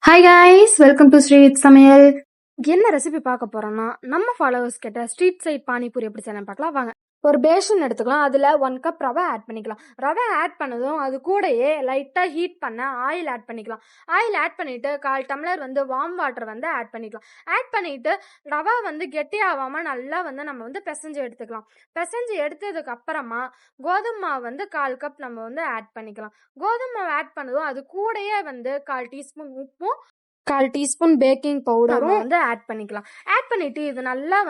Hi guys, welcome to ஸ்ரீவித் சமையல். என்ன recipe பார்க்க போறோம்னா, நம்ம ஃபாலோவர்ஸ் கிட்ட ஸ்ட்ரீட் சைட் பானிபூரி எப்படி செய்யலாம் பார்க்கலாம் வாங்க. ஒரு பேஷன் எடுத்துக்கலாம். அதில் 1 கப் ரவை ஆட் பண்ணிக்கலாம். ரவை ஆட் பண்ணதும் அது கூடயே லைட்டாக ஹீட் பண்ண ஆயில் ஆட் பண்ணிக்கலாம். ஆயில் ஆட் பண்ணிவிட்டு 1/4 டம்ளர் வார்ம் வாட்டர் ஆட் பண்ணிக்கலாம். ஆட் பண்ணிவிட்டு ரவை கெட்டியாகாமல் நல்லா நம்ம பிசைஞ்சு எடுத்துக்கலாம். பிசைஞ்சு எடுத்ததுக்கு அப்புறமா கோதுமை மாவு 1/4 கப் நம்ம ஆட் பண்ணிக்கலாம். கோதுமை மாவு ஆட் பண்ணதும் அது கூடயே 1/4 டீஸ்பூன் உப்பும் 1/4 டீஸ்பூன் பேக்கிங் பவுடரும் ஆட் பண்ணிக்கலாம். ஆட் பண்ணிவிட்டு இது நல்லா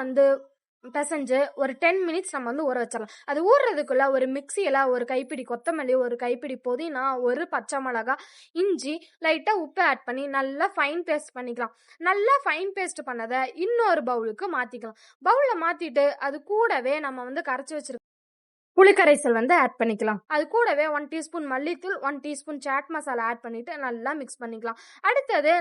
பிசைஞ்சு ஒரு 10 மினிட்ஸ் நம்ம ஊற வச்சிடலாம். அது ஊறுறதுக்குள்ள ஒரு மிக்சியில் ஒரு கைப்பிடி கொத்தமல்லி, ஒரு கைப்பிடி புதினா, ஒரு பச்சை மிளகா, இஞ்சி, லைட்டாக உப்பு ஆட் பண்ணி நல்லா ஃபைன் பேஸ்ட் பண்ணிக்கலாம். நல்லா ஃபைன் பேஸ்ட் பண்ணதை இன்னொரு பவுலுக்கு மாற்றிக்கலாம். பவுலில் மாற்றிட்டு அது கூடவே நம்ம கரைச்சி வச்சிருக்கோம் புளிக்கரைசல் ஆட் பண்ணிக்கலாம். அது கூடவே 1 டீஸ்பூன் மல்லித்தூள், 1 டீஸ்பூன் சாட் மசாலா ஆட் பண்ணிட்டு நல்லா மிக்ஸ் பண்ணிக்கலாம். அடுத்தது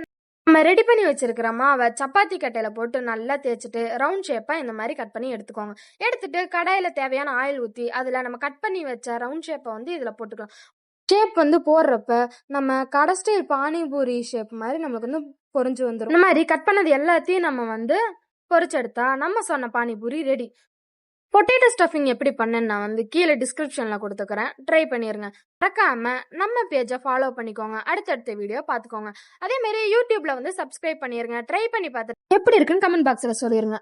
நம்ம ரெடி பண்ணி வச்சிருக்கிற மாவை சப்பாத்தி கட்டையில் போட்டு நல்லா தேய்ச்சிட்டு ரவுண்ட் ஷேப்பாக இந்த மாதிரி கட் பண்ணி எடுத்துக்கோங்க. எடுத்துட்டு கடாயில் தேவையான ஆயில் ஊற்றி அதில் நம்ம கட் பண்ணி வச்ச ரவுண்ட் ஷேப்பை இதில் போட்டுக்கலாம். ஷேப் போடுறப்ப நம்ம கடை ஸ்டைல் பானிபூரி ஷேப் மாதிரி நம்மளுக்கு பொரிஞ்சு வந்துடும். இந்த மாதிரி கட் பண்ணது எல்லாத்தையும் நம்ம பொரிச்செடுத்தா நம்ம சொன்ன பானிபூரி ரெடி. பொட்டேட்டோ ஸ்டஃபிங் எப்படி பண்ணேன்னு நான் கீழே டிஸ்கிரிப்ஷனில் கொடுத்துக்கிறேன். ட்ரை பண்ணிடுங்க. மறக்காம நம்ம பேஜை ஃபாலோ பண்ணிக்கோங்க. அடுத்தடுத்த வீடியோ பார்த்துக்கோங்க. அதேமாரி யூடியூப்ல சப்ஸ்கிரைப் பண்ணிடுங்க. ட்ரை பண்ணி பார்த்துட்டு எப்படி இருக்குன்னு கமெண்ட் பாக்ஸில் சொல்லிடுங்க.